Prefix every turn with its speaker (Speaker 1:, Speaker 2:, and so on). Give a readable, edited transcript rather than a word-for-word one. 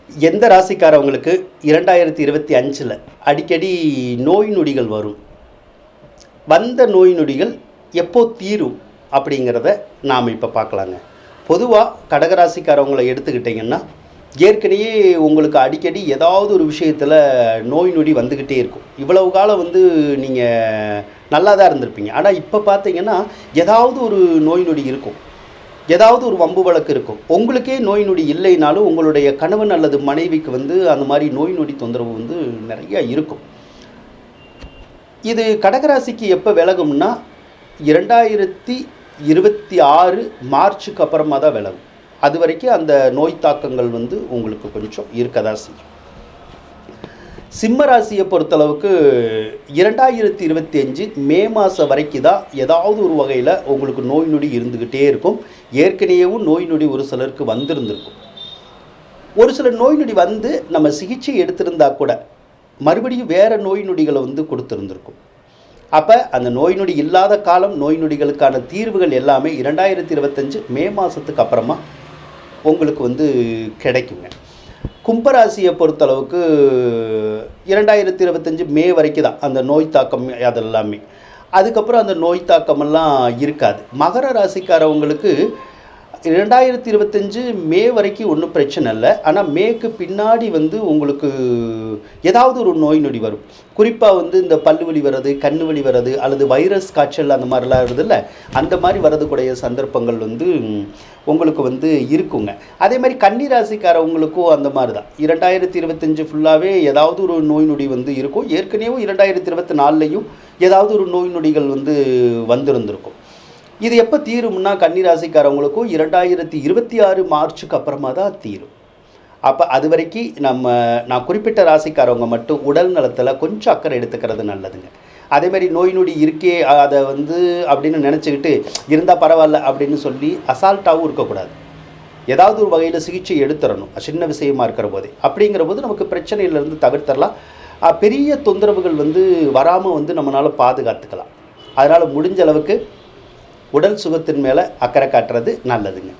Speaker 1: எந்த ராசிக்காரவங்களுக்கு 2025 அடிக்கடி நோய் நொடிகள் வரும், வந்த நோய் நொடிகள் எப்போ தீரும் அப்படிங்கிறத நாம் இப்போ பார்க்கலாங்க. பொதுவாக கடகராசிக்காரவங்களை எடுத்துக்கிட்டிங்கன்னா ஏற்கனவே உங்களுக்கு அடிக்கடி ஏதாவது ஒரு விஷயத்தில் நோய் நொடி வந்துக்கிட்டே இருக்கும். இவ்வளவு காலம் நீங்கள் நல்லா தான் இருந்திருப்பீங்க. ஆனால் இப்போ பார்த்தீங்கன்னா ஏதாவது ஒரு நோய் நொடி இருக்கும், ஏதாவது ஒரு வம்பு வழக்கு இருக்கும். உங்களுக்கே நோய் நொடி இல்லைனாலும் உங்களுடைய கணவன் அல்லது மனைவிக்கு அந்த மாதிரி நோய் நொடி தொந்தரவு நிறையா இருக்கும். இது கடகராசிக்கு எப்போ விலகும்னா 2026 மார்ச்சுக்கு அப்புறமா தான் விலகும். அது வரைக்கும் அந்த நோய் தாக்கங்கள் உங்களுக்கு கொஞ்சம் இருக்கதான் செய்யும். சிம்ம ராசியை பொறுத்தளவுக்கு 2025 மே மாதம் வரைக்கும் தான் ஏதாவது ஒரு வகையில் உங்களுக்கு நோய் நொடி இருந்துக்கிட்டே இருக்கும். ஏற்கனவேவும் நோய் நொடி ஒரு சிலருக்கு வந்திருந்திருக்கும். ஒரு சில நோய் நொடி நம்ம சிகிச்சை எடுத்திருந்தா கூட மறுபடியும் வேறு நோய் நொடிகளை கொடுத்துருந்துருக்கும். அப்போ அந்த நோய் நொடி இல்லாத காலம், நோய் நொடிகளுக்கான தீர்வுகள் எல்லாமே 2025 மே மாதத்துக்கு அப்புறமா உங்களுக்கு கிடைக்குங்க. கும்பராசியை பொறுத்தளவுக்கு 2025 மே வரைக்கும் தான் அந்த நோய் தாக்கம் அதெல்லாமே. அதுக்கப்புறம் அந்த நோய் தாக்கமெல்லாம் இருக்காது. மகர ராசிக்காரவங்களுக்கு 2025 மே வரைக்கும் ஒன்றும் பிரச்சனை இல்லை. ஆனால் மேக்கு பின்னாடி உங்களுக்கு ஏதாவது ஒரு நோய் நொடி வரும். குறிப்பாக இந்த பல்லு வலி வர்றது, கண்ணு வலி வர்றது, அல்லது வைரஸ் காய்ச்சல் அந்த மாதிரிலாம் வருதில்ல, அந்த மாதிரி வரதுக்கூடிய சந்தர்ப்பங்கள் உங்களுக்கு இருக்குங்க. அதே மாதிரி கன்னி ராசிக்காரவங்களுக்கும் அந்த மாதிரி தான் 2025 ஃபுல்லாகவே ஏதாவது ஒரு நோய் நொடி இருக்கும். ஏற்கனவே 2024லையும் ஏதாவது ஒரு நோய் நொடிகள் வந்திருந்திருக்கும். இது எப்போ தீரும்னா கன்னி ராசிக்காரவங்களுக்கும் 2026 மார்ச்சுக்கு அப்புறமா தான் தீரும். அப்போ அது வரைக்கும் நான் குறிப்பிட்ட ராசிக்காரவங்க மட்டும் உடல் நலத்தில் கொஞ்சம் அக்கறை எடுத்துக்கிறது நல்லதுங்க. அதேமாதிரி நோய் நொடி இருக்கே அதை அப்படின்னு நினச்சிக்கிட்டு இருந்தால் பரவாயில்ல அப்படின்னு சொல்லி அசால்ட்டாகவும் இருக்கக்கூடாது. ஏதாவது ஒரு வகையில் சிகிச்சை எடுத்துடணும், சின்ன விஷயமா இருக்கிற போதே. அப்படிங்கிற போது நமக்கு பிரச்சனையிலேருந்து தவிர்த்தரலாம். பெரிய தொந்தரவுகள் வராமல் நம்மளால் பாதுகாத்துக்கலாம். அதனால் முடிஞ்ச அளவுக்கு உடல் சுகத்தின் மேலே அக்கறை காட்டுறது நல்லதுங்க.